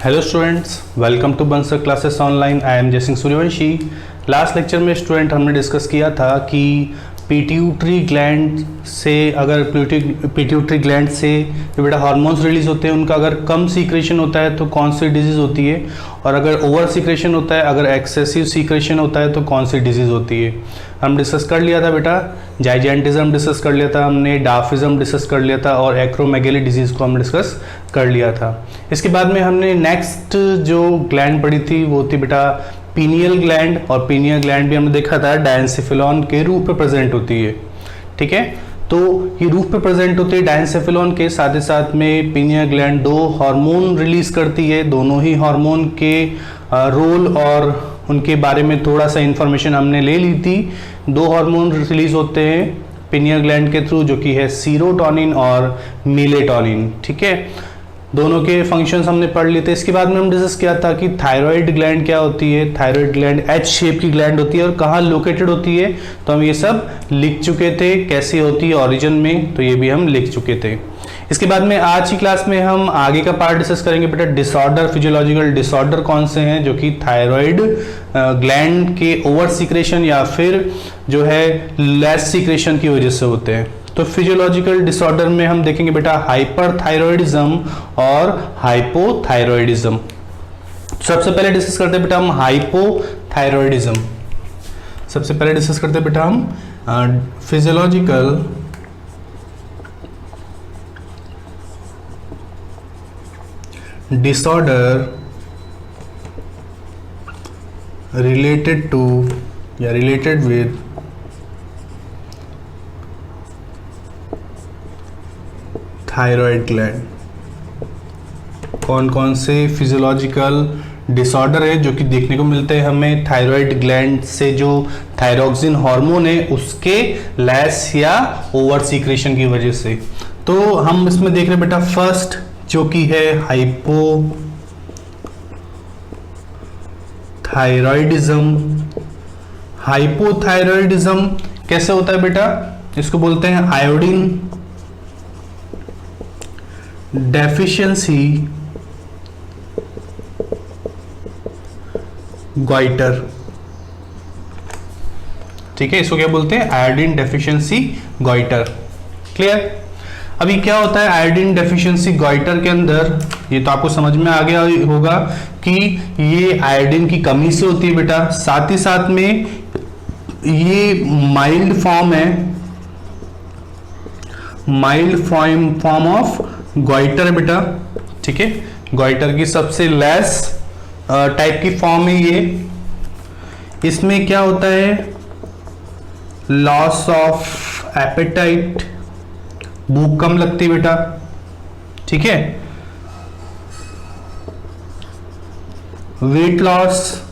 Hello students, welcome to Bansal classes online. I am Jaisingh Suryavanshi. Last lecture में student हमने discuss किया था कि पिट्यूटरी ग्लैंड से अगर पिट्यूटरी ग्लैंड से जो बेटा हार्मोन्स रिलीज होते हैं उनका अगर कम सीक्रेशन होता है तो कौन सी डिजीज़ होती है, और अगर ओवर सीक्रेशन होता है, अगर एक्सेसिव सीक्रेशन होता है तो कौन सी डिजीज़ होती है। हम डिस्कस कर लिया था बेटा, जाइजेंटिज्म डिस्कस कर लिया था हमने, डार्फिज्म डिस्कस कर लिया था और एक्रोमेगेली डिजीज़ को हम डिस्कस कर लिया था। इसके बाद में हमने नेक्स्ट जो ग्लैंड पढ़ी थी वो थी बेटा पीनियल ग्लैंड, और पीनियल ग्लैंड भी हमने देखा था डायेंसेफेलॉन के रूप में प्रेजेंट होती है। ठीक है, तो ये रूप में प्रेजेंट होती है डायेंसेफेलॉन के, साथ ही साथ में पीनियल ग्लैंड दो हार्मोन रिलीज करती है। दोनों ही हार्मोन के रोल और उनके बारे में थोड़ा सा इंफॉर्मेशन हमने ले ली थी। दो हार्मोन रिलीज होते हैं पीनियल ग्लैंड के थ्रू, जो कि है सीरोटोनिन और मेलेटोनिन। ठीक है, दोनों के फंक्शंस हमने पढ़ लिए थे। इसके बाद में हम डिस्कस किया था कि थायराइड ग्लैंड क्या होती है। थायराइड ग्लैंड एच शेप की ग्लैंड होती है और कहाँ लोकेटेड होती है, तो हम ये सब लिख चुके थे। कैसी होती है ओरिजिन में, तो ये भी हम लिख चुके थे। इसके बाद में आज की क्लास में हम आगे का पार्ट डिस्कस करेंगे बेटा डिसऑर्डर, फिजियोलॉजिकल डिसऑर्डर कौन से हैं जो कि थायराइड ग्लैंड के ओवर सीक्रेशन या फिर जो है लेस सीक्रेशन की वजह से होते हैं। तो फिजियोलॉजिकल डिसऑर्डर में हम देखेंगे बेटा हाइपरथायरॉयडिज्म और हाइपोथायरॉयडिज्म। सबसे पहले डिस्कस करते हैं बेटा हम हाइपोथायरॉयडिज्म। सबसे पहले डिस्कस करते हैं बेटा हम फिजियोलॉजिकल डिसऑर्डर रिलेटेड टू या रिलेटेड विद थायराइड ग्लैंड। कौन कौन से फिजियोलॉजिकल डिसऑर्डर है जो कि देखने को मिलते हैं हमें थायराइड ग्लैंड से, जो थायरोक्सिन हार्मोन है उसके लेस या ओवर सीक्रेशन की वजह से। तो हम इसमें देख रहे हैं बेटा फर्स्ट जो कि है हाइपोथायरॉयडिज्म। हाइपोथायरॉयडिज्म कैसे होता है बेटा, इसको बोलते हैं आयोडीन डेफिशिएंसी गॉइटर। ठीक है, इसको क्या बोलते हैं, आयोडीन डेफिशिएंसी गॉइटर। क्लियर। अभी क्या होता है आयोडीन डेफिशिएंसी गॉइटर के अंदर, ये तो आपको समझ में आ गया होगा कि ये आयोडीन की कमी से होती है बेटा। साथ ही साथ में ये माइल्ड फॉर्म है, माइल्ड फॉर्म ऑफ गॉइटर है बेटा। ठीक है, गॉइटर की सबसे लेस टाइप की फॉर्म है ये। इसमें क्या होता है, लॉस ऑफ एपेटाइट, भूख कम लगती बेटा। ठीक है, वेट लॉस,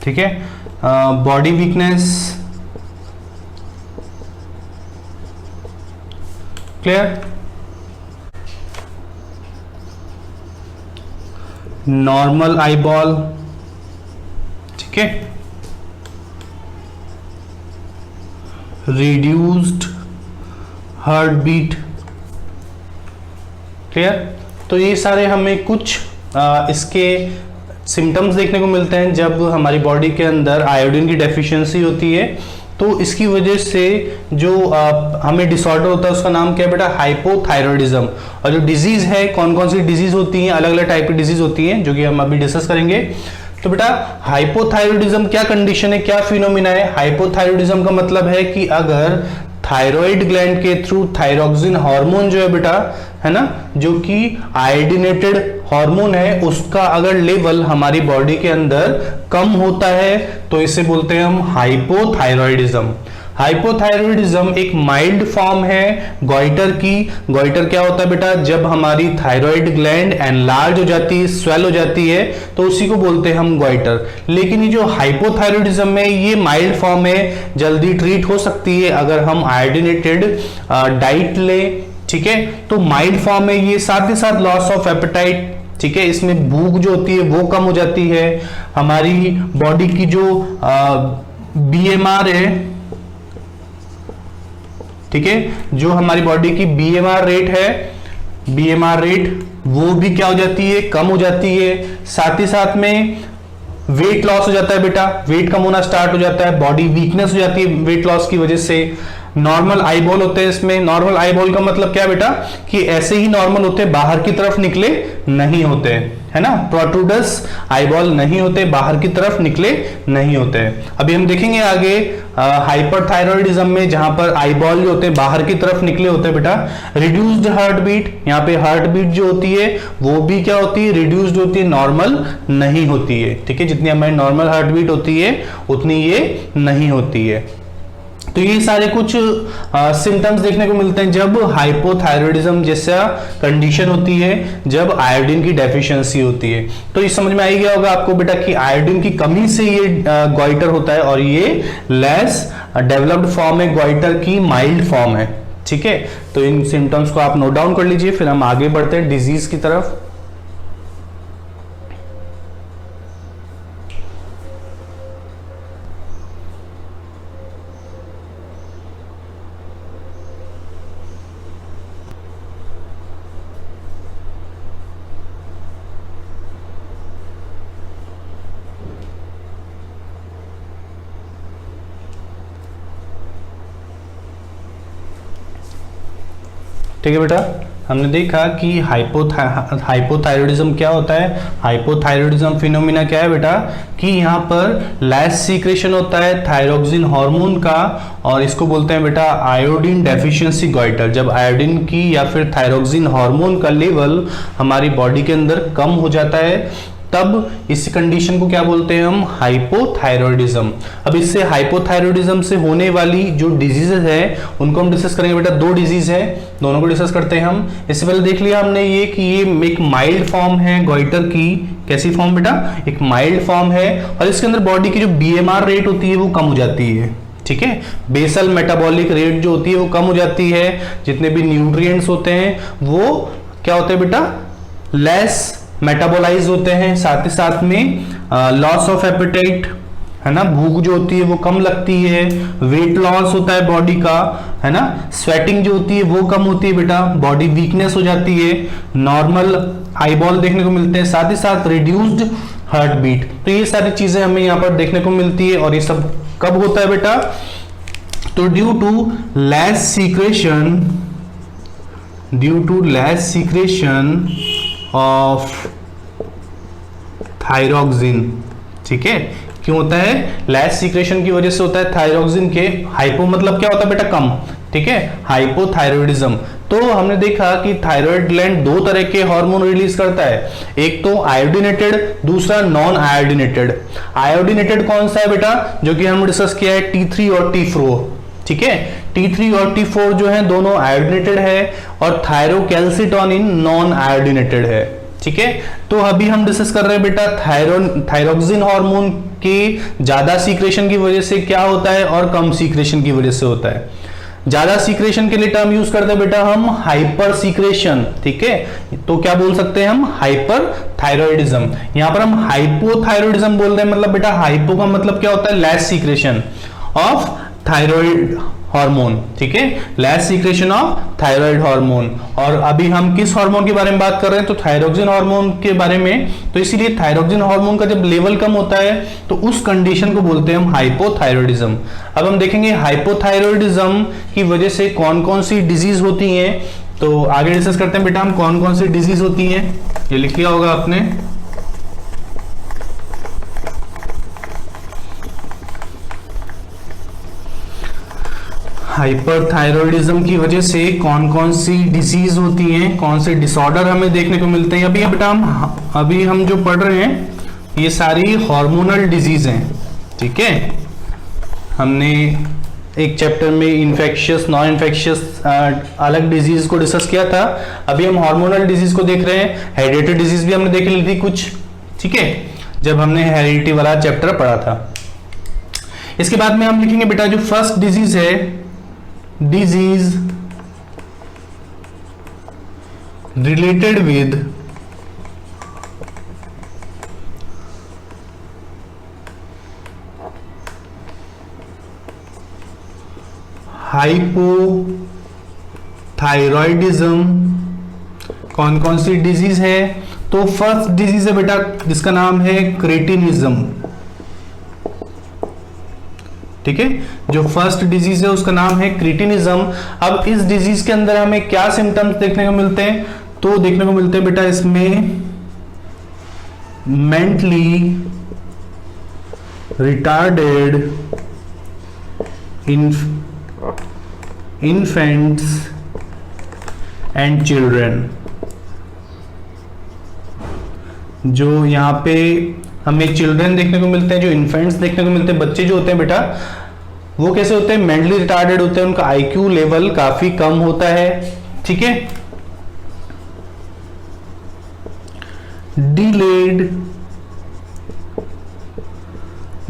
ठीक है, body weakness. Clear. Normal eyeball, ठीक है, रिड्यूस्ड हार्ट बीट। क्लियर। तो ये सारे हमें कुछ इसके सिम्टम्स देखने को मिलते हैं जब हमारी बॉडी के अंदर आयोडीन की डेफिशिएंसी होती है। तो इसकी वजह से जो हमें डिसऑर्डर होता है उसका नाम क्या है बेटा, हाइपोथायरॉयडिज्म। और जो डिजीज है, कौन कौन सी डिजीज होती हैं, अलग अलग टाइप की डिजीज होती हैं जो कि हम अभी डिस्कस करेंगे। तो बेटा हाइपोथायरॉयडिज्म क्या कंडीशन है, क्या फिनोमिना है। हाइपोथायरॉयडिज्म का मतलब है कि अगर थायराइड ग्लैंड के थ्रू थायरोक्सिन हार्मोन जो है बेटा, है ना, जो कि आयोडीनेटेड हार्मोन है, उसका अगर लेवल हमारी बॉडी के अंदर कम होता है तो इसे बोलते हैं हम हाइपोथायरॉयडिज्म। हाइपोथायरॉयडिज्म एक माइल्ड फॉर्म है गॉइटर की। गॉइटर क्या होता है बेटा, जब हमारी थायराइड ग्लैंड एनलार्ज हो जाती है, स्वेल हो जाती है, तो उसी को बोलते हैं हम गॉइटर। लेकिन ये जो हाइपोथायरॉयडिज्म है ये माइल्ड फॉर्म है, जल्दी ट्रीट हो सकती है अगर हम आयोडीनेटेड डाइट लें। ठीक है, तो माइल्ड फॉर्म है ये। साथ ही साथ लॉस ऑफ एपेटाइट, ठीक है, इसमें भूख जो होती है वो कम हो जाती है। हमारी बॉडी की जो बीएमआर है, ठीक है, जो हमारी बॉडी की बीएमआर रेट है, बीएमआर रेट वो भी क्या हो जाती है, कम हो जाती है। साथ ही साथ में वेट लॉस हो जाता है बेटा, वेट कम होना स्टार्ट हो जाता है, बॉडी वीकनेस हो जाती है वेट लॉस की वजह से। नॉर्मल आई बॉल होते हैं इसमें। नॉर्मल आई बॉल का मतलब क्या बेटा, कि ऐसे ही नॉर्मल होते हैं, बाहर की तरफ निकले नहीं होते, है ना। प्रोट्रूडस आई बॉल नहीं होते, बाहर की तरफ निकले नहीं होते। अभी हम देखेंगे आगे हाइपरथायरॉयडिज्म में, जहां पर आई बॉल जो होते हैं बाहर की तरफ निकले होते हैं बेटा। रिड्यूस्ड हार्ट बीट, यहाँ पे हार्ट बीट जो होती है वो भी क्या होती है, रिड्यूस्ड होती है, नॉर्मल नहीं होती है। ठीक है, जितनी हमारी नॉर्मल हार्ट बीट होती है उतनी ये नहीं होती है। तो ये सारे कुछ सिम्टम्स देखने को मिलते हैं जब हाइपोथायरॉयडिज्म जैसा कंडीशन होती है, जब आयोडीन की डेफिशिएंसी होती है। तो ये समझ में आ गया होगा आपको बेटा कि आयोडीन की कमी से ये गॉइटर होता है, और ये लेस डेवलप्ड फॉर्म है गॉइटर की, माइल्ड फॉर्म है। ठीक है, तो इन सिम्टम्स को आप नोट डाउन कर लीजिए, फिर हम आगे बढ़ते हैं डिजीज की तरफ। ठीक है बेटा, हमने देखा कि हाइपोथायरॉयडिज्म क्या होता है। हाइपोथायरॉयडिज्म फिनोमिना क्या है बेटा, कि यहाँ पर लेस सीक्रेशन होता है थायरोक्सिन हार्मोन का, और इसको बोलते हैं बेटा आयोडीन डेफिशिएंसी गॉइटर। जब आयोडीन की या फिर थायरोक्सिन हार्मोन का लेवल हमारी बॉडी के अंदर कम हो जाता है, तब इस कंडीशन को क्या बोलते हैं हम, हाइपोथायरॉयडिज्म। अब इससे हाइपोथायरॉयडिज्म से होने वाली जो डिजीजेस है उनको हम डिस्कस करेंगे बेटा। दो डिजीज है, दोनों को डिस्कस करते हैं हम। इससे पहले देख लिया हमने ये कि ये एक माइल्ड फॉर्म है गॉइटर की। कैसी फॉर्म बेटा, एक माइल्ड फॉर्म है, और इसके अंदर बॉडी की जो बीएमआर रेट होती है वो कम हो जाती है। ठीक है, बेसल मेटाबॉलिक रेट जो होती है वो कम हो जाती है। जितने भी न्यूट्रिएंट्स होते हैं वो क्या होते हैं बेटा, लेस मेटाबोलाइज होते हैं। साथ ही साथ में लॉस ऑफ एपेटाइट, है ना, भूख जो होती है वो कम लगती है। वेट लॉस होता है बॉडी का, है ना। स्वेटिंग जो होती है वो कम होती है बेटा, बॉडी वीकनेस हो जाती है। नॉर्मल आई बॉल देखने को मिलते हैं, साथ ही साथ रिड्यूस्ड हार्ट बीट। तो ये सारी चीजें हमें यहाँ पर देखने को मिलती है। और ये सब कब होता है बेटा, तो due to less secretion of thyroxine. ठीक है, क्यों होता है, लेस सीक्रेशन की वजह से होता है थायरोक्सिन के। हाइपो मतलब क्या होता है बेटा, कम। ठीक है, हाइपोथायरॉयडिज्म। तो हमने देखा कि थायराइड ग्लैंड दो तरह के हार्मोन रिलीज करता है, एक तो आयोडीनेटेड, दूसरा नॉन आयोडीनेटेड। आयोडीनेटेड कौन सा है बेटा, जो कि हमने डिस्कस किया है T3 और T4। ठीक है, T3 और T4 जो है दोनों आयोडीनेटेड है, और थायरोकैल्सिटोनिन नॉन आयोडीनेटेड है। ठीक है, तो अभी हम डिस्कस कर रहे हैं बेटा थायरोक्सिन हार्मोन के ज्यादा सीक्रेशन की वजह से क्या होता है, और कम सीक्रेशन की वजह से होता है। ज्यादा सीक्रेशन के लिए टर्म यूज करते हैं बेटा हम हाइपर सीक्रेशन। ठीक है, तो क्या बोल सकते हैं हम, हाइपर थायरॉयडिज्म। यहां पर हम हाइपोथायरॉयडिज्म बोल रहे हैं, मतलब बेटा हाइपो का मतलब क्या होता है, less secretion of thyroid hormone. ठीक है, less secretion of thyroid hormone. और अभी हम किस हार्मोन के बारे में बात कर रहे हैं, तो थायरोक्सिन हार्मोन के बारे में। तो इसीलिए थायरोक्सिन हार्मोन का जब लेवल कम होता है तो उस कंडीशन को बोलते हैं हम हाइपोथायरॉयडिज्म। अब हम देखेंगे हाइपोथायरॉयडिज्म की वजह से कौन कौन सी डिजीज होती हैं। तो आगे डिस्कस करते हैं बेटा हम कौन कौन सी डिजीज होती हैं। ये लिख लिया होगा आपने। हाइपरथायरॉयडिज्म की वजह से कौन कौन सी डिजीज होती हैं, कौन से डिसऑर्डर हमें देखने को मिलते हैं। अभी हम जो पढ़ रहे हैं ये सारी हार्मोनल डिजीज हैं। ठीक है, हमने एक चैप्टर में इन्फेक्शियस, नॉन इन्फेक्शियस अलग डिजीज को डिस्कस किया था। अभी हम हार्मोनल डिजीज को देख रहे हैं। हेरिडिटी डिजीज भी हमने देख ली थी कुछ। ठीक है, जब हमने हेरिडिटी वाला चैप्टर पढ़ा था। इसके बाद में हम लिखेंगे बेटा जो फर्स्ट डिजीज है, डिजीज रिलेटेड विद हाइपोथायरॉयडिज्म कौन कौन सी डिजीज है? तो फर्स्ट डिजीज है बेटा जिसका नाम है क्रेटिनिज्म। ठीक है, जो फर्स्ट डिजीज है उसका नाम है क्रेटिनिज्म। अब इस डिजीज के अंदर हमें क्या सिम्टम्स देखने को मिलते हैं? तो देखने को मिलते हैं बेटा इसमें mentally retarded infants and children. जो यहाँ पे हमें चिल्ड्रन देखने को मिलते हैं, जो इन्फेंट्स देखने को मिलते हैं, बच्चे जो होते हैं बेटा वो कैसे होते हैं? मेंटली रिटार्डेड होते हैं, उनका आईक्यू लेवल काफी कम होता है। ठीक है, delayed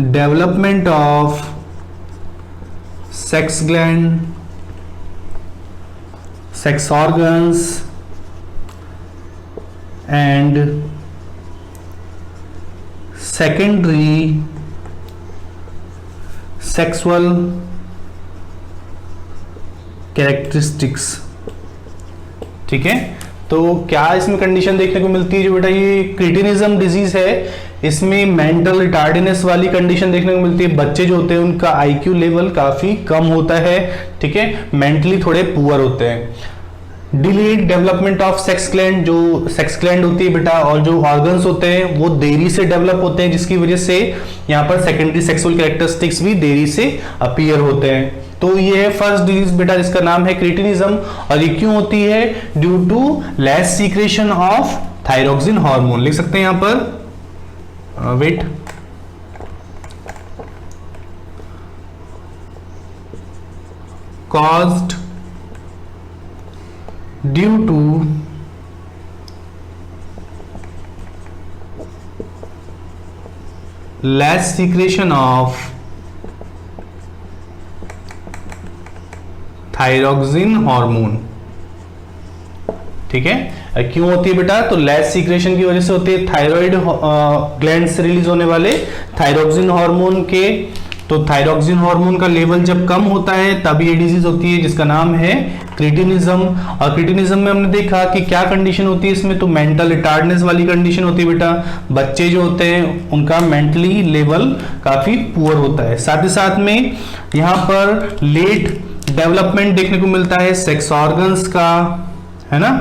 development of sex gland, sex organs and secondary sexual characteristics. ठीक है, तो क्या इसमें कंडीशन देखने को मिलती है? जो बेटा ये क्रेटिनिज्म डिजीज है इसमें मेंटल रिटार्डनेस वाली कंडीशन देखने को मिलती है। बच्चे जो होते हैं उनका आईक्यू लेवल काफी कम होता है। ठीक है, मेंटली थोड़े पुअर होते हैं। Delayed development of sex gland, जो सेक्स ग्लैंड होती है बेटा और जो ऑर्गन्स होते हैं वो देरी से डेवलप होते हैं, जिसकी वजह से यहाँ पर सेकेंडरी सेक्सुअल कैरेक्टरिस्टिक्स भी देरी से अपीयर होते हैं। तो ये है फर्स्ट डिजीज बेटा जिसका नाम है क्रेटिनिज्म। और ये क्यों होती है? Due to less secretion of thyroxine hormone. लिख सकते हैं यहाँ पर, weight, caused due to less secretion of thyroxine hormone. ठीक है, क्यों होती है बेटा? तो लेस सीक्रेशन की वजह से होती है, थायराइड ग्लैंड से रिलीज होने वाले थायरोक्सिन हार्मोन के। तो थायरोक्सिन हार्मोन का लेवल जब कम होता है तब ये डिजीज होती है जिसका नाम है क्रेटिनिज्म। और क्रेटिनिज्म में हमने देखा कि क्या कंडीशन होती है इसमें? तो मेंटल रिटार्डनेस वाली कंडीशन होती है बेटा। बच्चे जो होते हैं उनका मेंटली लेवल काफी पुअर होता है। साथ ही साथ में यहाँ पर लेट डेवलपमेंट देखने को मिलता है सेक्स ऑर्गन्स का, है ना,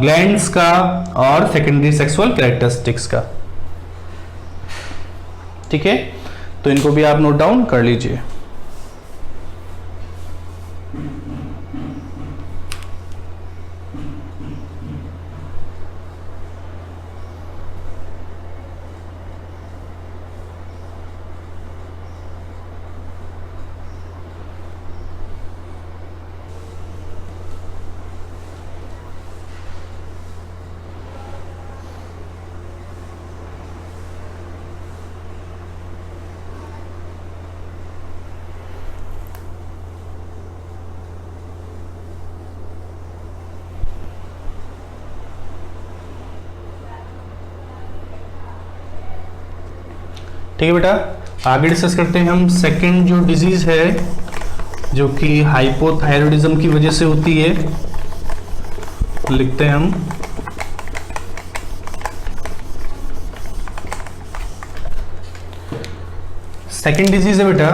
ग्लैंड्स का और सेकेंडरी सेक्सुअल कैरेक्टरिस्टिक्स का। ठीक है, तो इनको भी आप नोट डाउन कर लीजिए। ठीक है बेटा, आगे डिस्कस करते हैं हम सेकंड जो डिजीज है जो कि हाइपोथायरॉयडिज्म की वजह से होती है। लिखते हैं हम सेकंड डिजीज है बेटा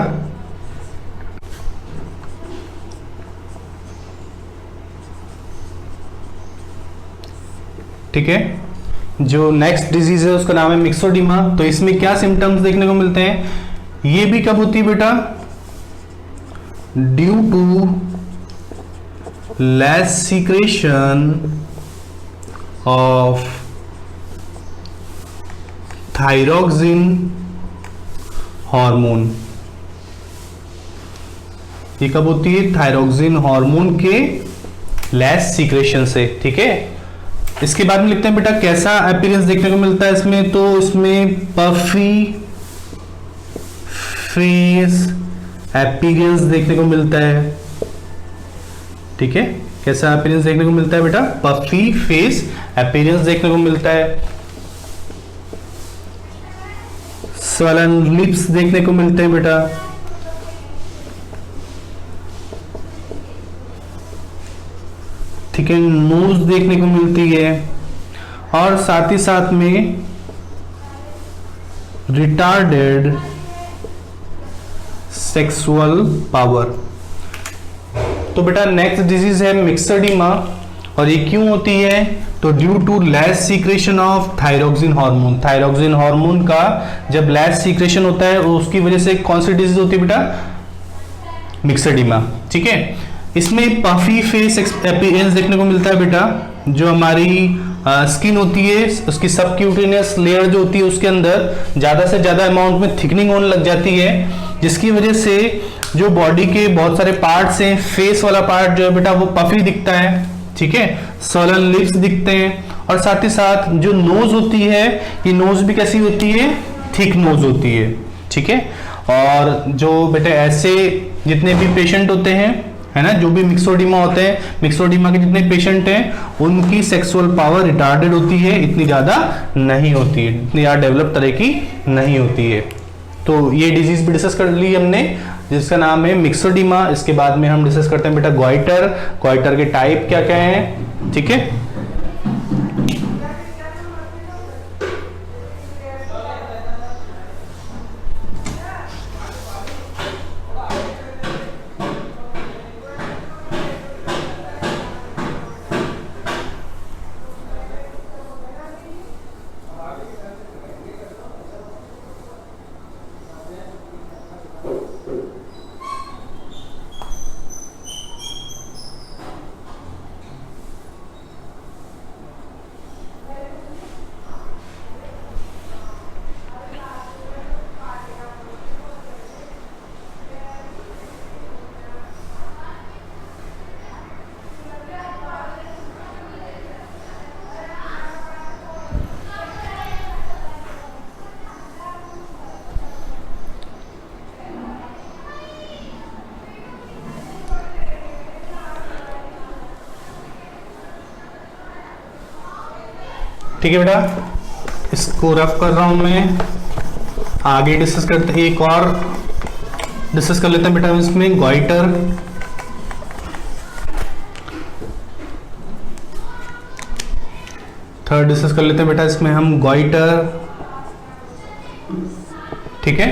ठीक है, जो नेक्स्ट डिजीज है उसका नाम है मिक्सोडिमा। तो इसमें क्या सिम्टम्स देखने को मिलते हैं? ये भी कब होती है बेटा? Due to less secretion of thyroxine hormone. ये कब होती है? थायरोक्सिन हार्मोन के लेस सीक्रेशन से। ठीक है, इसके बाद में लिखते हैं बेटा कैसा अपीयरेंस देखने को मिलता है इसमें? तो इसमें पफी फेस अपीयरेंस देखने को मिलता है। ठीक है, कैसा अपीयरेंस देखने को मिलता है बेटा? पफी फेस अपीयरेंस देखने को मिलता है। स्वलन लिप्स देखने को मिलते हैं बेटा। थिकेंड नोज देखने को मिलती है, और साथ ही साथ में रिटार्डेड सेक्सुअल पावर। तो बेटा नेक्स्ट डिजीज है मिक्सोडीमा, और ये क्यों होती है? तो due to less secretion of thyroxine hormone. Thyroxine hormone का जब लेस सीक्रेशन होता है उसकी वजह से कौन सी डिजीज होती है बेटा? मिक्सोडीमा। ठीक है, इसमें पफी फेस अपीयरेंस देखने को मिलता है बेटा। जो हमारी स्किन होती है उसकी सबक्यूटेनियस लेयर जो होती है उसके अंदर ज्यादा से ज्यादा अमाउंट में थिकनिंग होने लग जाती है, जिसकी वजह से जो बॉडी के बहुत सारे पार्ट्स हैं, फेस वाला पार्ट जो है बेटा वो पफी दिखता है। ठीक है, सॉलन लिप्स दिखते हैं, और साथ ही साथ जो नोज होती है ये नोज भी कैसी होती है? थिक नोज होती है। ठीक है, और जो बेटा ऐसे जितने भी पेशेंट होते हैं, है ना, जो भी मिक्सोडीमा होते हैं, मिक्सोडीमा के जितने पेशेंट हैं उनकी सेक्सुअल पावर रिटार्डेड होती है, इतनी ज्यादा नहीं होती है, इतनी ज्यादा डेवलप तरह की नहीं होती है। तो ये डिजीज भी डिस्कस कर ली हमने जिसका नाम है मिक्सोडीमा। इसके बाद में हम डिस्कस करते हैं बेटा गॉइटर। गॉइटर के टाइप क्या क्या हैं? ठीक है, ठीक है बेटा, इसको रफ कर रहा हूं मैं। आगे डिस्कस करते हैं, एक और डिस्कस कर लेते हैं बेटा इसमें गॉइटर। थर्ड डिस्कस कर लेते हैं बेटा इसमें हम गॉइटर। ठीक है,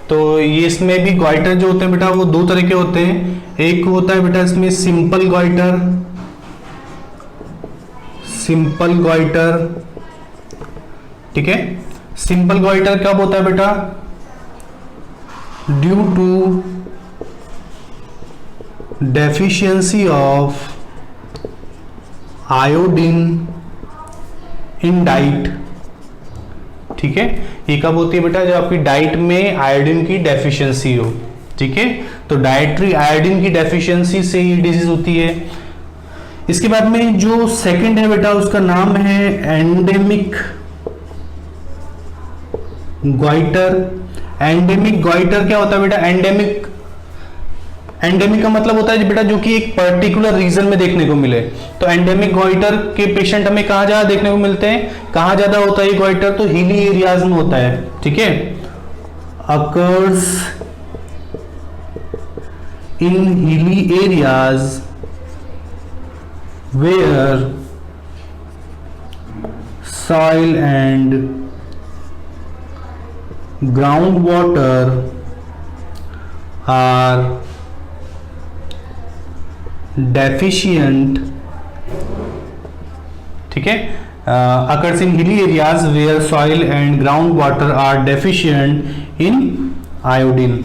तो ये इसमें भी गॉइटर जो होते हैं बेटा वो दो तरह के होते हैं। एक होता है बेटा इसमें सिंपल गॉइटर, सिंपल गॉइटर। ठीक है, सिंपल गॉइटर कब होता है बेटा? Due to deficiency of iodine in diet. ठीक है, ये कब होती है बेटा? जब आपकी डाइट में आयोडीन की डेफिशिएंसी हो। ठीक है, तो डाइटरी आयोडीन की डेफिशिएंसी से ये डिजीज होती है। इसके बाद में जो सेकंड है बेटा उसका नाम है एंडेमिक गॉइटर। एंडेमिक गॉइटर क्या होता है बेटा? एंडेमिक, एंडेमिक का मतलब होता है बेटा जो कि एक पर्टिकुलर रीजन में देखने को मिले। तो एंडेमिक गॉइटर के पेशेंट हमें कहां ज्यादा देखने को मिलते हैं? कहां ज्यादा होता है ये गॉइटर? तो हिली एरियाज में होता है। ठीक है, occurs in hilly areas where soil and groundwater are deficient. ठीक है, occurs in hilly areas where soil and groundwater are deficient in iodine.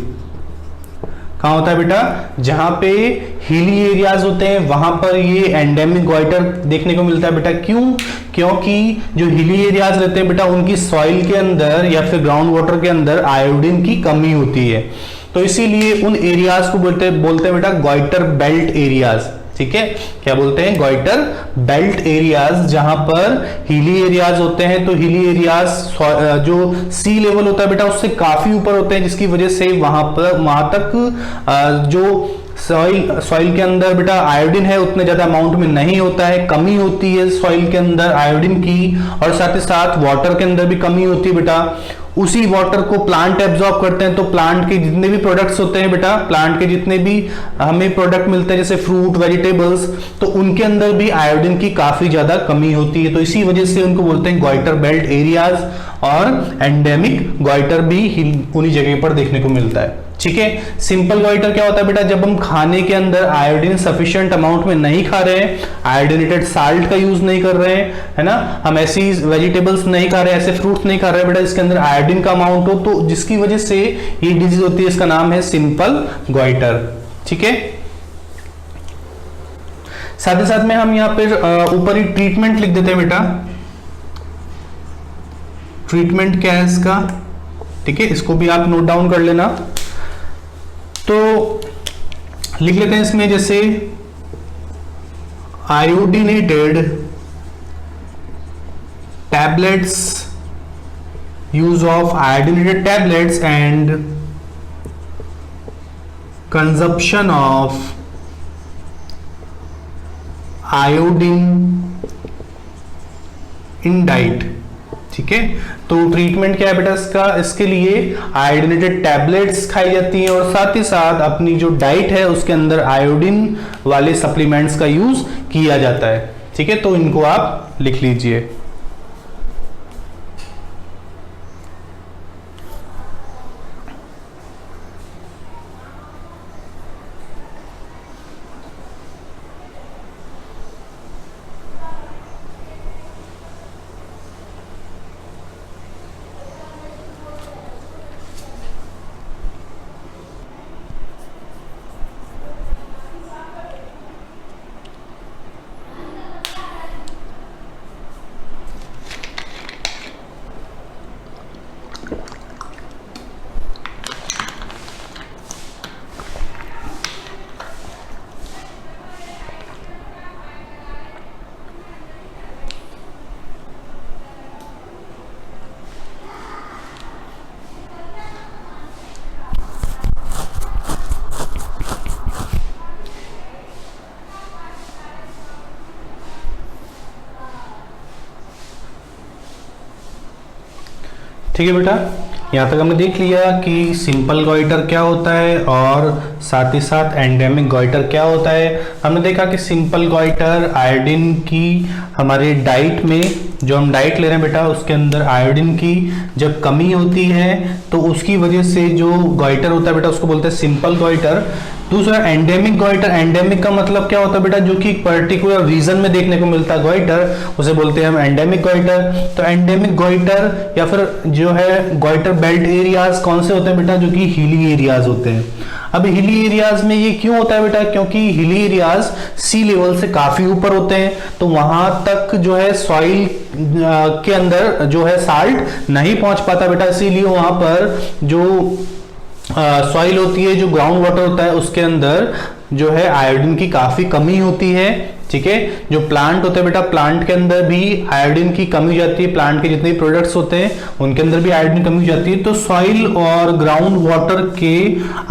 कहाँ होता है बेटा? जहां पे हिली एरियाज होते हैं वहां पर ये एंडेमिक गॉइटर देखने को मिलता है बेटा। क्यों? क्योंकि जो हिली एरियाज रहते हैं बेटा उनकी सॉइल के अंदर या फिर ग्राउंड वाटर के अंदर आयोडीन की कमी होती है, तो इसीलिए उन एरियाज को बोलते हैं बेटा गॉइटर बेल्ट एरियाज। ठीक है, क्या बोलते हैं? गॉइटर बेल्ट एरियाज, जहां पर हिली एरियाज होते हैं। तो हिली एरियाज जो सी लेवल होता है बेटा उससे काफी ऊपर होते हैं, जिसकी वजह से वहां तक जो सॉइल के अंदर बेटा आयोडीन है उतने ज्यादा अमाउंट में नहीं होता है, कमी होती है सॉइल के अंदर आयोडीन की, और साथ ही साथ वाटर के अंदर भी कमी होती है बेटा। उसी वाटर को प्लांट एब्जॉर्ब करते हैं। तो प्लांट के जितने भी प्रोडक्ट्स होते हैं बेटा, प्लांट के जितने भी हमें प्रोडक्ट मिलते हैं जैसे फ्रूट, वेजिटेबल्स, तो उनके अंदर भी आयोडीन की काफी ज्यादा कमी होती है। तो इसी वजह से उनको बोलते हैं गॉइटर बेल्ट एरियाज, और एंडेमिक गॉइटर भी उन्हीं जगह पर देखने को मिलता है। ठीक है, सिंपल गॉइटर क्या होता है बेटा, जब हम खाने के अंदर आयोडीन सफिशिएंट अमाउंट में नहीं खा रहे हैं, आयोडीनेटेड साल्ट का यूज नहीं कर रहे हैं, है ना, हम ऐसी वेजिटेबल्स नहीं खा रहे हैं, ऐसे फ्रूट्स नहीं खा रहे हैं बेटा इसके अंदर आयोडीन का अमाउंट हो, तो जिसकी वजह से ये डिजीज होती है, इसका नाम है सिंपल गॉइटर। ठीक है, साथ ही साथ में हम यहाँ पर ऊपर ही ट्रीटमेंट लिख देते हैं बेटा। ट्रीटमेंट क्या है इसका, ठीक है, इसको भी आप नोट डाउन कर लेना। तो लिख लेते हैं इसमें जैसे iodinated tablets, use of iodinated tablets and consumption of iodine in diet. ठीक है, तो ट्रीटमेंट क्या है बेटा इसका, इसके लिए आयोडीनेटेड टैबलेट्स खाई जाती हैं और साथ ही साथ अपनी जो डाइट है उसके अंदर आयोडीन वाले सप्लीमेंट्स का यूज किया जाता है। ठीक है, तो इनको आप लिख लीजिए। ठीक है बेटा, यहाँ तक हमने देख लिया कि सिंपल गॉइटर क्या होता है और साथ ही साथ एंडेमिक गॉइटर क्या होता है। हमने देखा कि सिंपल गॉइटर आयोडीन की हमारे डाइट में, जो हम डाइट ले रहे हैं बेटा उसके अंदर आयोडीन की जब कमी होती है तो उसकी वजह से जो गॉइटर होता है बेटा उसको बोलते हैं सिंपल गॉइटर। दूसरा एंडेमिक गॉइटर, एंडेमिक का मतलब क्या होता है बेटा, जो कि एक पर्टिकुलर रीजन में देखने को मिलता है गॉइटर, उसे बोलते हैं हम एंडेमिक गॉइटर। तो एंडेमिक गॉइटर या फिर जो है गॉइटर बेल्ट एरियाज कौन से होते हैं बेटा, जो कि हिली एरियाज होते हैं। अब हिली एरियाज में ये क्यों होता है बेटा, क्योंकि हिली एरियाज सी लेवल से काफी ऊपर होते हैं, तो वहां तक जो है सॉइल के अंदर जो है साल्ट नहीं पहुंच पाता बेटा, इसीलिए वहां पर जो सॉइल होती है, जो ग्राउंड वाटर होता है उसके अंदर जो है आयोडीन की काफी कमी होती है। ठीक है, जो प्लांट होते हैं बेटा, प्लांट के अंदर भी आयोडीन की कमी हो जाती है, प्लांट के जितने प्रोडक्ट्स होते हैं उनके अंदर भी आयोडीन की कमी हो जाती है। तो सॉइल और ग्राउंड वाटर के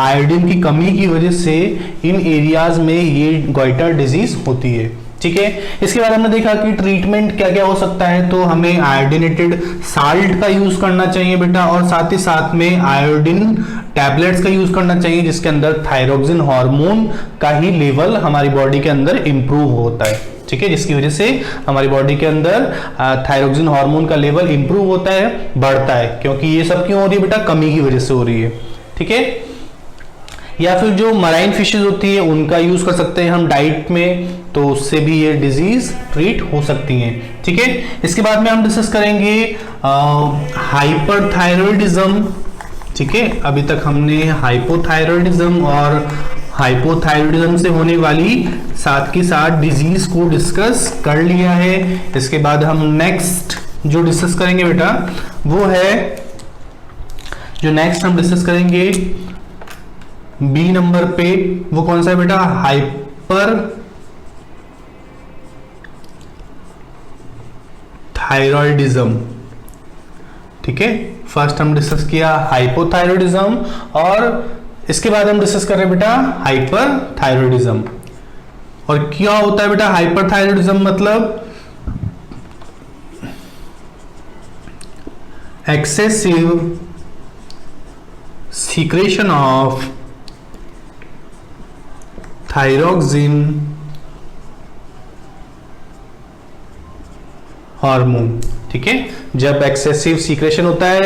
आयोडीन की कमी की वजह से इन एरियाज में ये गॉइटर डिजीज होती है। ठीक है, इसके बाद हमने देखा कि ट्रीटमेंट क्या क्या हो सकता है, तो हमें आयोडीनेटेड साल्ट का यूज करना चाहिए बेटा और साथ ही साथ में आयोडीन टैबलेट्स का यूज करना चाहिए जिसके अंदर थायरोक्सिन हार्मोन का ही लेवल हमारी बॉडी के अंदर इंप्रूव होता है। ठीक है, जिसकी वजह से हमारी बॉडी के अंदर थायरोक्सिन हार्मोन का लेवल इंप्रूव होता है, बढ़ता है, क्योंकि ये सब क्यों हो रही है बेटा, कमी की वजह से हो रही है। ठीक है, या फिर जो मराइन फिशेज होती है उनका यूज कर सकते हैं हम डाइट में, तो उससे भी ये डिजीज ट्रीट हो सकती हैं। ठीक है, इसके बाद में हम डिस्कस करेंगे हाइपरथायरॉयडिज्म। ठीक है, अभी तक हमने हाइपोथायरॉयडिज्म और हाइपोथायरॉयडिज्म से होने वाली साथ के साथ डिजीज को डिस्कस कर लिया है। इसके बाद हम नेक्स्ट जो डिस्कस करेंगे बेटा वो है, जो नेक्स्ट हम डिस्कस करेंगे बी नंबर पे, वो कौन सा है बेटा, हाइपर थायरॉयडिज्म। ठीक है, फर्स्ट हम डिस्कस किया हाइपोथायरॉयडिज्म और इसके बाद हम डिस्कस कर रहे हैं बेटा हाइपर थायरॉयडिज्म। और क्या होता है बेटा हाइपरथायरॉयडिज्म, मतलब excessive secretion of thyroxine hormone. ठीक है, जब एक्सेसिव सीक्रेशन होता है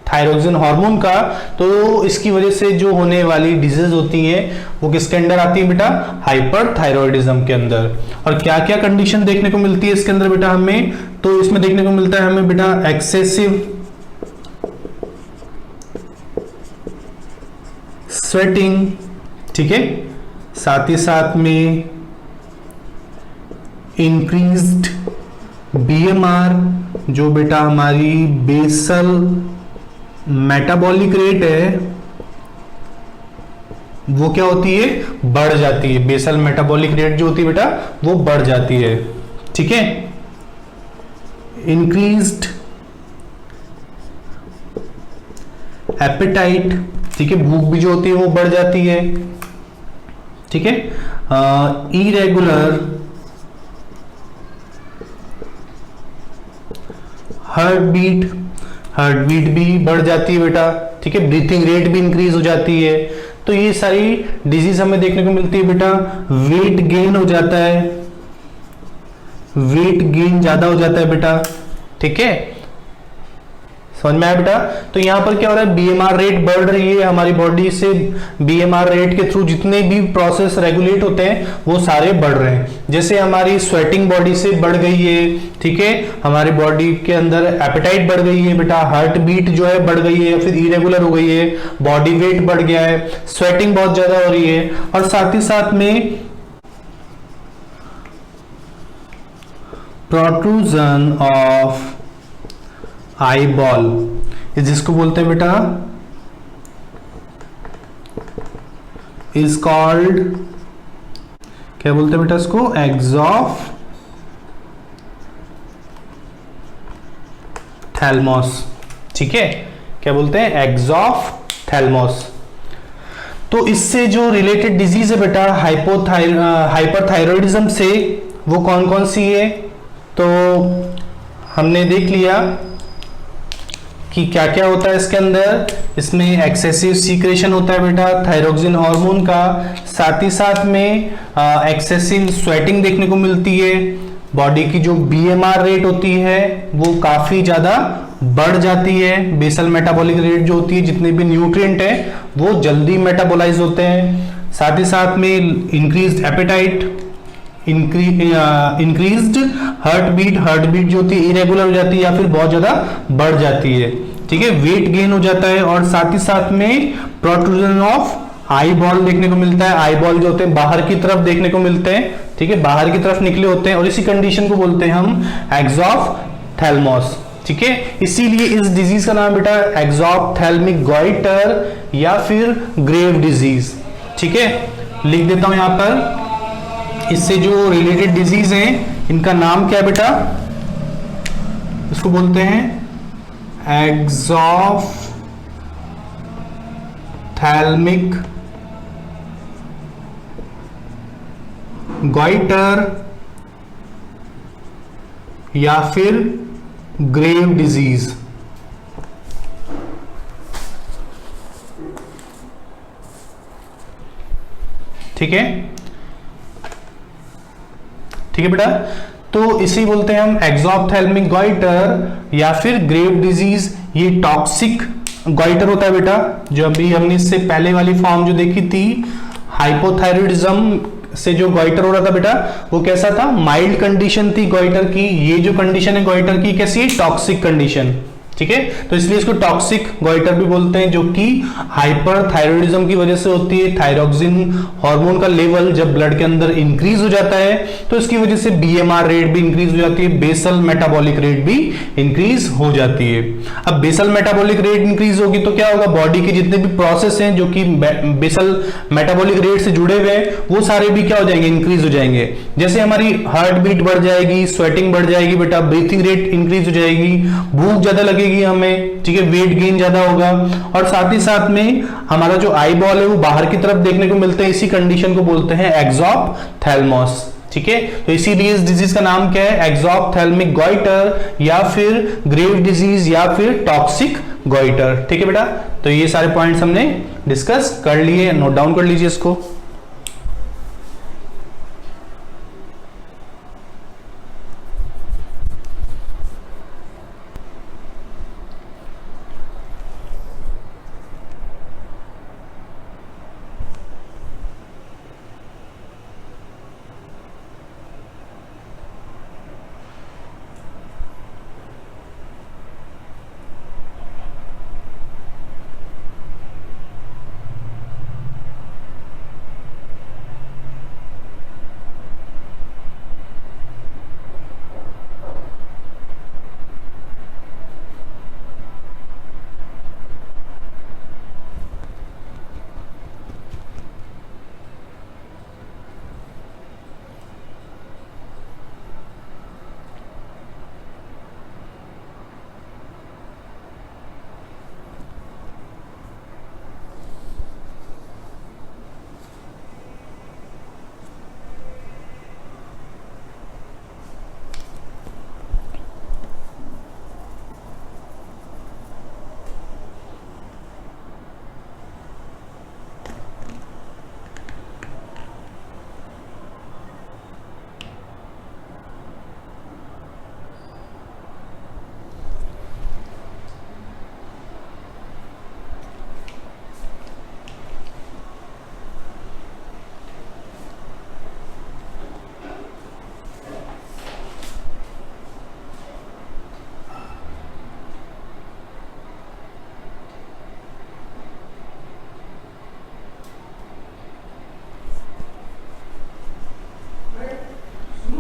थायरोक्सिन हार्मोन का, तो इसकी वजह से जो होने वाली डिजीज होती है वो किसके अंदर आती है बेटा? हाइपरथायरॉयडिज्म के अंदर। और क्या क्या कंडीशन देखने को मिलती है इसके अंदर बेटा हमें? तो इसमें देखने को मिलता है हमें बेटा एक्सेसिव स्वेटिंग, ठीक है, साथ ही साथ में इंक्रीज्ड बीएमआर, जो बेटा हमारी बेसल मेटाबॉलिक रेट है वो क्या होती है? बढ़ जाती है। बेसल मेटाबॉलिक रेट जो होती है बेटा वो बढ़ जाती है। ठीक है, इंक्रीज्ड एपेटाइट, ठीक है, भूख भी जो होती है वो बढ़ जाती है। ठीक है, इरेगुलर हार्ट बीट भी बढ़ जाती है बेटा। ठीक है, ब्रीथिंग रेट भी इंक्रीज हो जाती है। तो ये सारी डिजीज हमें देखने को मिलती है बेटा। वेट गेन हो जाता है, वेट गेन ज्यादा हो जाता है बेटा। ठीक है, समझ में आया बेटा? तो यहां पर क्या हो रहा है? बीएमआर रेट बढ़ रही है हमारी बॉडी से। बीएमआर रेट के थ्रू जितने भी प्रोसेस रेगुलेट होते हैं वो सारे बढ़ रहे हैं। जैसे हमारी स्वेटिंग बॉडी से बढ़ गई है, ठीक है, हमारी बॉडी के अंदर एपेटाइट बढ़ गई है बेटा, हार्ट बीट जो है बढ़ गई है या फिर इरेगुलर हो गई है, बॉडी वेट बढ़ गया है, स्वेटिंग बहुत ज्यादा हो रही है, और साथ ही साथ में प्रोट्रूजन ऑफ आई बॉल, जिसको बोलते हैं बेटा इज कॉल्ड, क्या बोलते हैं बेटा इसको? एक्सॉफ्थैल्मोस। ठीक है, क्या बोलते हैं? एक्सॉफ्थैल्मोस। तो इससे जो रिलेटेड डिजीज है बेटा हाइपरथायरॉयडिज्म से, वो कौन कौन सी है? तो हमने देख लिया कि क्या क्या होता है इसके अंदर। इसमें एक्सेसिव सीक्रेशन होता है बेटा थायरोक्सिन हार्मोन का, साथ ही साथ में एक्सेसिव स्वेटिंग देखने को मिलती है। बॉडी की जो बीएमआर रेट होती है वो काफी ज्यादा बढ़ जाती है। बेसल मेटाबॉलिक रेट जो होती है, जितने भी न्यूट्रिएंट है वो जल्दी मेटाबोलाइज होते हैं। साथ ही साथ में increased appetite, increased heart beat जो होती है इरेगुलर हो जाती है या फिर बहुत ज्यादा बढ़ जाती है। ठीक है, वेट गेन हो जाता है, और साथ ही साथ में प्रोट्रूजन ऑफ आई बॉल देखने को मिलता है। आई बॉल जो होते हैं बाहर की तरफ देखने को मिलते हैं, ठीक है, बाहर की तरफ निकले होते हैं, और इसी कंडीशन को बोलते हैं हम एक्सॉफ्थैल्मोस। ठीक है, इसीलिए इस डिजीज का नाम बेटा एक्सॉफ्थैल्मिक गॉइटर या फिर ग्रेव डिजीज। ठीक है, लिख देता हूं यहां पर। इससे जो रिलेटेड डिजीज हैं इनका नाम क्या है बेटा? इसको बोलते हैं एक्सॉफ्थैल्मिक गॉइटर या फिर ग्रेव डिजीज। ठीक है, ठीक है बेटा, तो इसी बोलते हैं हम एक्सॉफ्थैल्मिक गॉइटर या फिर ग्रेव डिजीज। ये टॉक्सिक गॉइटर होता है बेटा, जो अभी हमने इससे पहले वाली फॉर्म जो देखी थी हाइपोथायरॉयडिज्म से जो गॉइटर हो रहा था बेटा, वो कैसा था? माइल्ड कंडीशन थी गॉइटर की। ये जो कंडीशन है गॉइटर की कैसी है? Toxic condition. ठीक है, तो इसलिए इसको टॉक्सिक गॉइटर भी बोलते हैं, जो कि हाइपरथायरॉयडिज्म की वजह से होती है। थायरोक्सिन हार्मोन का लेवल जब ब्लड के अंदर इंक्रीज हो जाता है तो इसकी वजह से बीएमआर रेट भी इंक्रीज हो जाती है, बेसल मेटाबॉलिक रेट भी इंक्रीज हो जाती है। अब बेसल मेटाबॉलिक रेट इंक्रीज होगी तो क्या होगा? बॉडी के जितने भी प्रोसेस हैं जो कि बेसल मेटाबॉलिक रेट से जुड़े हुए हैं वो सारे भी क्या हो जाएंगे? इंक्रीज हो जाएंगे। जैसे हमारी हार्ट बीट बढ़ जाएगी, स्वेटिंग बढ़ जाएगी बेटा, ब्रीथिंग रेट इंक्रीज हो जाएगी, भूख ज्यादा लगेगी हमें, ठीक है, वेट गेन ज्यादा होगा, और साथ ही साथ में हमारा जो आई बॉल है वो बाहर की तरफ देखने को मिलता है। इसी कंडीशन को बोलते हैं एक्सॉफ्थैल्मोस। ठीक है, तो इसीलिए इस डिजीज का नाम क्या है, एक्सोप्थेल्मिक गॉइटर या फिर ग्रेव डिजीज या फिर टॉक्सिक गॉइटर। ठीक है बेटा, तो ये सारे पॉइंट्स हमने डिस्कस कर लिए, नोट डाउन कर लीजिए इसको।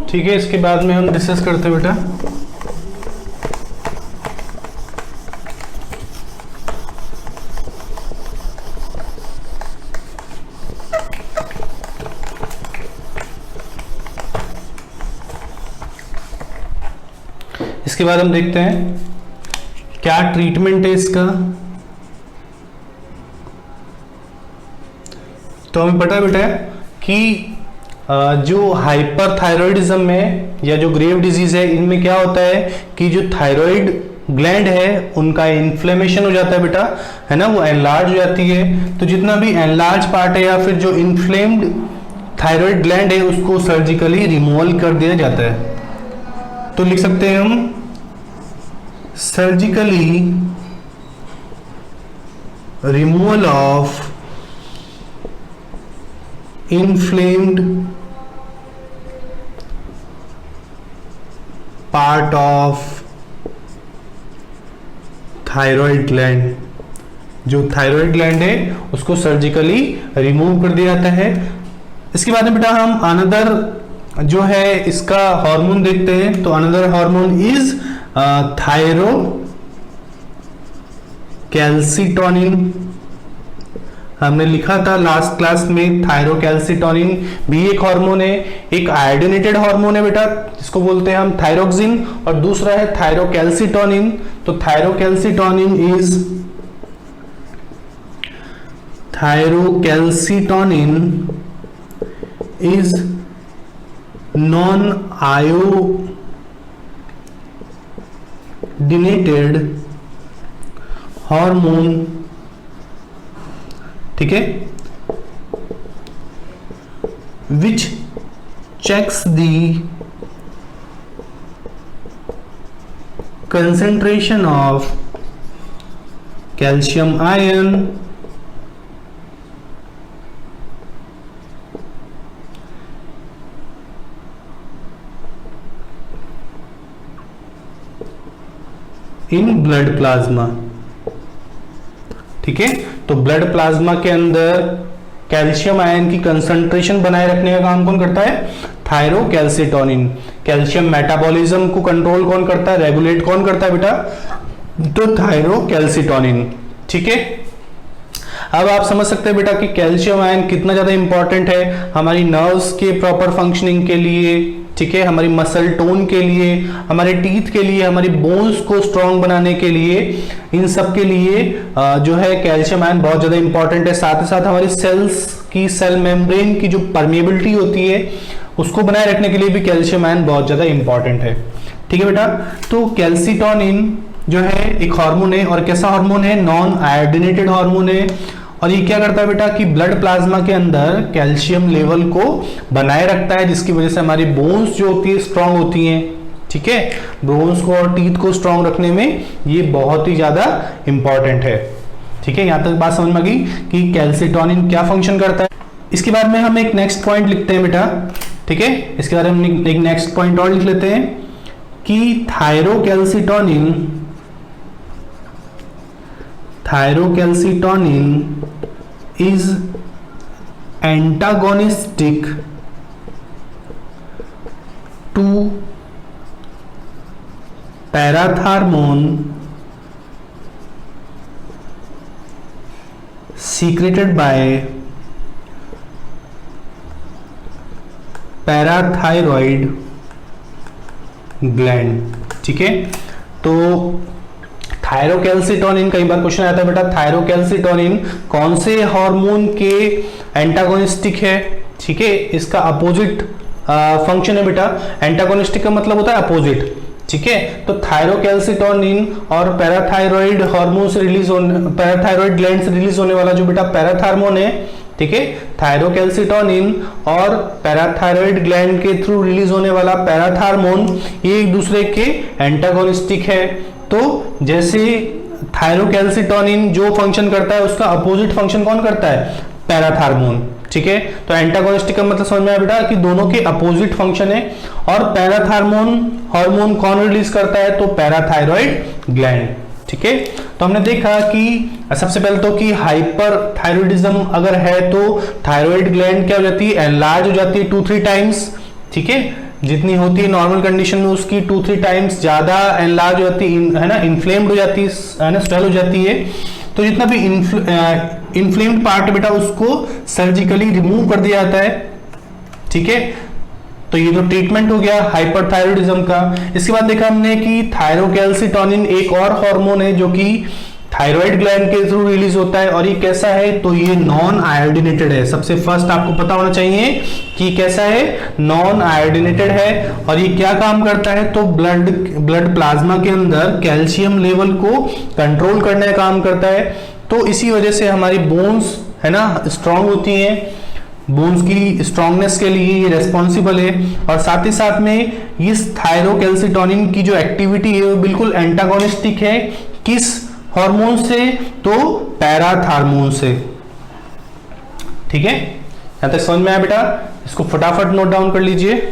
ठीक है, इसके बाद में हम डिस्कस करते हैं बेटा इसके बाद हम देखते हैं क्या ट्रीटमेंट है इसका। तो हमें पता है बेटा कि जो हाइपरथायरॉयडिज्म में या जो ग्रेव डिजीज है इनमें क्या होता है कि जो थायराइड ग्लैंड है उनका इन्फ्लेमेशन हो जाता है बेटा, है ना, वो एनलार्ज हो जाती है। तो जितना भी एनलार्ज पार्ट है या फिर जो इन्फ्लेम्ड थायराइड ग्लैंड है उसको सर्जिकली रिमूवल कर दिया जाता है। तो लिख सकते हैं हम surgically removal of inflamed part of thyroid gland, जो थायराइड ग्लैंड है उसको सर्जिकली रिमूव कर दिया जाता है। इसके बाद में बेटा हम अनदर जो है इसका हार्मोन देखते हैं। तो another hormone is thyro calcitonin. हमने लिखा था लास्ट क्लास में थायरोकैल्सिटोनिन भी एक हार्मोन है, एक आयोडीनेटेड हार्मोन है बेटा जिसको बोलते हैं हम थायरोक्सिन, और दूसरा है थायरोकैल्सिटोनिन। तो thyrocalcitonin is non iodinated hormone. ठीक है, which checks the concentration of calcium ion in blood plasma. ठीक है, तो ब्लड प्लाज्मा के अंदर कैल्शियम आयन की कंसंट्रेशन बनाए रखने का काम कौन करता है, थायरोकैल्सिटोनिन। कैल्शियम मेटाबॉलिज्म को कंट्रोल कौन करता है, रेगुलेट कौन करता है बेटा, तो थायरोकैल्सिटोनिन। ठीक है, अब आप समझ सकते हैं बेटा कि कैल्शियम आयन कितना ज्यादा इंपॉर्टेंट है हमारी नर्व्स के प्रॉपर फंक्शनिंग के लिए, ठीक है, हमारी मसल टोन के लिए, हमारे टीथ के लिए, हमारी बोन्स को स्ट्रांग बनाने के लिए, इन सब के लिए जो है कैल्शियम आयन बहुत ज्यादा इंपॉर्टेंट है। साथ ही साथ हमारी सेल्स की, सेल मेम्ब्रेन की जो परमेबिलिटी होती है उसको बनाए रखने के लिए भी कैल्शियम आयन बहुत ज़्यादा इंपॉर्टेंट है। ठीक है बेटा, तो कैल्सिटोनिन जो है एक हार्मोन है, और कैसा हार्मोन है, नॉन आयोडीनेटेड हार्मोन है, और ये क्या करता है बेटा कि ब्लड प्लाज्मा के अंदर कैल्शियम लेवल को बनाए रखता है, जिसकी वजह से हमारी बोन्स जो होती है स्ट्रांग होती हैं। ठीक है, बोन्स को और टीथ को स्ट्रांग रखने में ये बहुत ही ज्यादा इंपॉर्टेंट है। ठीक है, यहां तक बात समझ में आ गई कि कैल्सिटोनिन क्या फंक्शन करता है। इसके बाद में हम एक नेक्स्ट पॉइंट लिखते हैं बेटा। ठीक है, इसके बारे में एक नेक्स्ट पॉइंट और लिख लेते हैं कि thyrocalcitonin is antagonistic to parathormone secreted by parathyroid gland। ठीक है, तो थायरोकैल्सिटोनिन, कई बार क्वेश्चन आता है बेटा थायरोकैल्सिटोनिन कौन से हार्मोन के एंटागोनिस्टिक है। ठीक है, इसका अपोजिट फंक्शन है बेटा। एंटागोनिस्टिक का मतलब होता है अपोजिट। ठीक है, तो थायरोकैल्सिटोनिन और पैराथायरॉइड हार्मोन से रिलीज होने, पैराथायरॉइड ग्लैंड से रिलीज होने वाला जो बेटा पैराथार्मोन है। ठीक है, थायरोकैल्सिटोनिन और पैराथायरॉइड ग्लैंड के थ्रू रिलीज होने वाला पैराथार्मोन ये एक दूसरे के एंटागोनिस्टिक है। तो जैसे थायरोकैल्सिटोनिन जो फंक्शन करता है उसका अपोजिट फंक्शन कौन करता है, पैराथार्मोन। ठीक है, तो एंटागोनिस्टिक का मतलब समझ में आया बेटा कि दोनों के अपोजिट फंक्शन है। और पैराथार्मोन हार्मोन कौन रिलीज करता है, तो पैराथायरॉइड ग्लैंड। ठीक है, तो हमने देखा कि सबसे पहले तो कि हाइपरथायरॉइडिज्म अगर है तो थायराइड ग्लैंड क्या हो जाती है, एनलार्ज हो जाती है 2-3 टाइम्स। ठीक है, जितनी होती है नॉर्मल कंडीशन में उसकी 2-3 टाइम्स ज्यादा एनलार्ज हो जाती है ना, इन्फ्लेम्ड हो जाती है ना, स्वेल हो जाती है। तो जितना भी इन्फ्लेम्ड पार्ट बेटा उसको सर्जिकली रिमूव कर दिया जाता है। ठीक है, तो ये तो ट्रीटमेंट हो गया हाइपरथायरॉइडिज्म का। इसके बाद देखा हमने कि थायरोकैल्सिटोनिन एक और हार्मोन है जो कि थायराइड ग्लैंड के थ्रू रिलीज होता है, और ये कैसा है, तो ये नॉन आयोडीनेटेड है। सबसे फर्स्ट आपको पता होना चाहिए कि कैसा है, नॉन आयोडीनेटेड है। और ये क्या काम करता है, तो ब्लड प्लाज्मा के अंदर कैल्शियम लेवल को कंट्रोल करने का काम करता है। तो इसी वजह से हमारी बोन्स है ना स्ट्रांग होती हैं, बोन्स की स्ट्रांगनेस के लिए ये रेस्पॉन्सिबल है। और साथ ही साथ में इस थायरोकैल्सिटोनिन की जो एक्टिविटी है वो बिल्कुल एंटागोनिस्टिक है, किस हार्मोन से, तो पैराथार्मोन से। ठीक है, यहां तक समझ में आया बेटा, इसको फटाफट नोट डाउन कर लीजिए।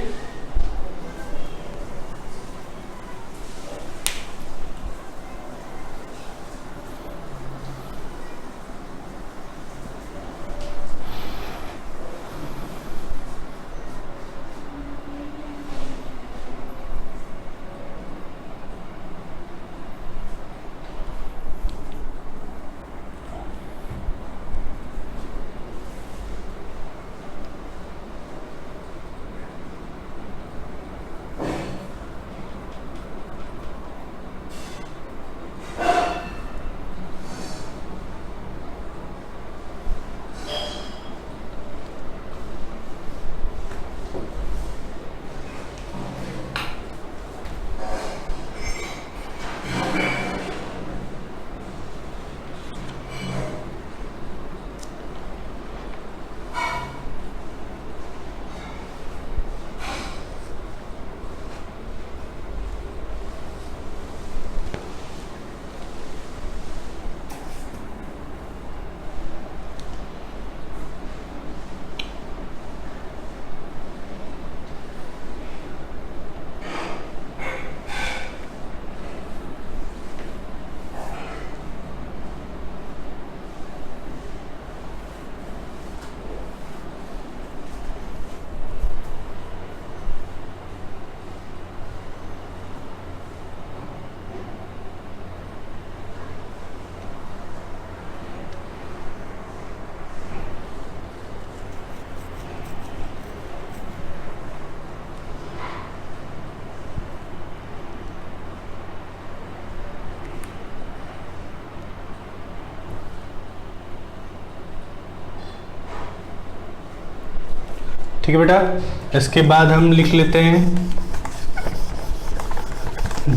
ठीक है बेटा। इसके बाद हम लिख लेते हैं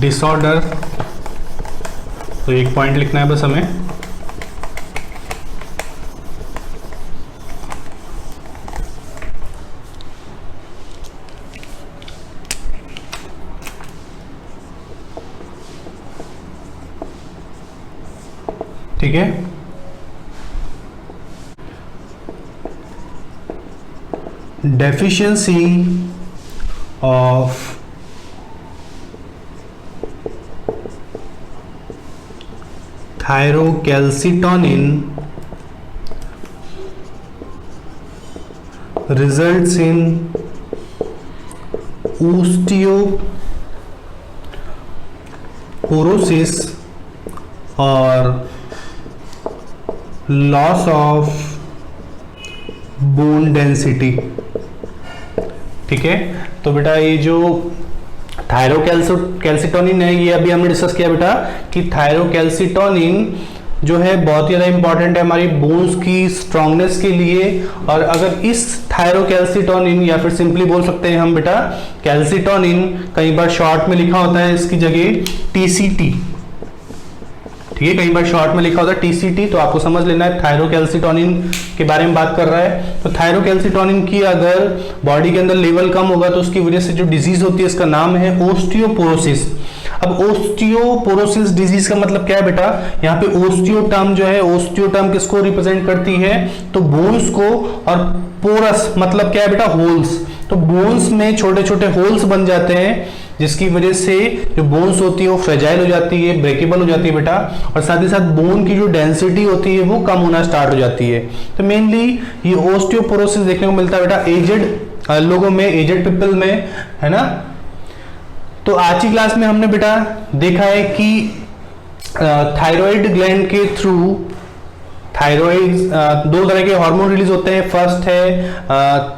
डिसऑर्डर, तो एक पॉइंट लिखना है बस हमें। ठीक है, deficiency of thyrocalcitonin results in osteoporosis और लॉस ऑफ बोन डेंसिटी। ठीक है, तो बेटा ये जो थायरोकैल्सिटोनिन है, ये अभी हमने डिस्कस किया बेटा कि थायरोकैल्सिटोनिन जो है बहुत ही ज़्यादा इंपॉर्टेंट है हमारी बोन्स की स्ट्रांगनेस के लिए। और अगर इस थायरोकैल्सिटोनिन, या फिर सिंपली बोल सकते हैं हम बेटा कैल्सिटोनिन, कई बार शॉर्ट में लिखा होता है इसकी जगह टीसीटी। ठीक है, कई बार शॉर्ट में लिखा होता है टीसीटी, तो आपको समझ लेना है थायरोकैल्सिटोनिन के बारे में बात कर रहा है। तो थायरोकैल्सिटोनिन की अगर बॉडी के अंदर लेवल कम होगा तो उसकी वजह से जो डिजीज होती है इसका नाम है ओस्टियोपोरोसिस। अब ओस्टियोपोरोसिस डिजीज का मतलब क्या है बेटा, यहाँ पे ओस्टियो टर्म जो है, ओस्टियो टर्म किसको रिप्रेजेंट करती है, तो बोन्स को, और पोरस मतलब क्या है बेटा, होल्स। तो बोन्स में छोटे छोटे होल्स बन जाते हैं जिसकी वजह से जो बोन्स होती है वो फ्रेजाइल हो जाती है, ब्रेकेबल हो जाती है बेटा, और साथ ही साथ बोन की जो डेंसिटी होती है वो कम होना स्टार्ट हो जाती है। तो मेनली ये ओस्टियोपोरोसिस देखने को मिलता है बेटा एजेड लोगों में, एजेड पीपल में, है ना। तो आज की क्लास में हमने बेटा देखा है कि थायराइड ग्लैंड के थ्रू थायराइड दो तरह के हार्मोन रिलीज होते हैं। फर्स्ट है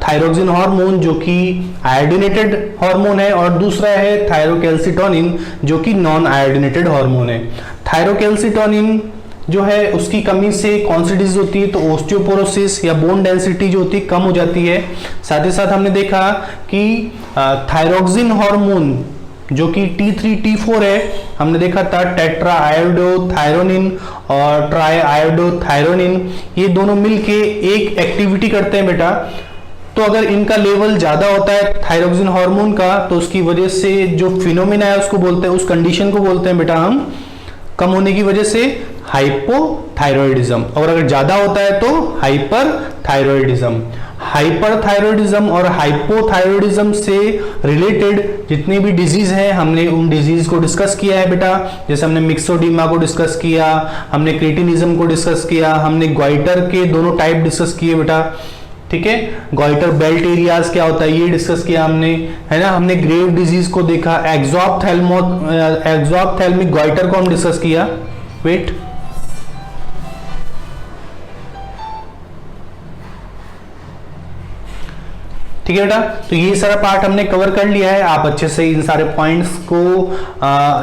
थायरोक्सिन हार्मोन जो कि आयोडीनेटेड हार्मोन है, और दूसरा है थायरोकैल्सिटोनिन जो कि नॉन आयोडीनेटेड हार्मोन है। थायरोकैल्सिटोनिन जो है उसकी कमी से कौन सी डिजीज होती है, तो ओस्टियोपोरोसिस या बोन डेंसिटी जो होती है कम हो जाती है। साथ ही साथ हमने देखा कि थायरोक्सिन हार्मोन जो कि T3 T4 है, हमने देखा था टेट्रा आयोडोथायरोनिन और ट्राई आयोडोथायरोनिन, ये दोनों मिलके एक एक्टिविटी करते हैं बेटा। तो अगर इनका लेवल ज्यादा होता है थायरोक्सिन हार्मोन का, तो उसकी वजह से जो फिनोमिना है उसको बोलते हैं, उस कंडीशन को बोलते हैं बेटा हम, कम होने की वजह से हाइपोथायरॉयडिज्म, और अगर ज्यादा होता है तो हाइपरथायरॉयडिज्म। हाइपरथायरॉयडिज्म और हाइपोथायरॉयडिज्म से रिलेटेड जितनी भी डिजीज है हमने उन डिजीज को डिस्कस किया है बेटा। जैसे हमने मिक्सोडीमा को डिस्कस किया, हमने क्रेटिनिज्म को डिस्कस किया, हमने ग्वाइटर के दोनों टाइप डिस्कस किए बेटा। ठीक है, ग्वाइटर बेल्ट एरियाज क्या होता है ये डिस्कस किया हमने, है ना। हमने ग्रेव डिजीज को देखा, एक्सॉप्थेल्मिक ग्वाइटर को हम डिस्कस किया। वेट, ठीक है बेटा, तो ये सारा पार्ट हमने कवर कर लिया है। आप अच्छे से इन सारे पॉइंट्स को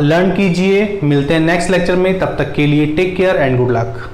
लर्न कीजिए। मिलते हैं नेक्स्ट लेक्चर में, तब तक के लिए take care and good luck.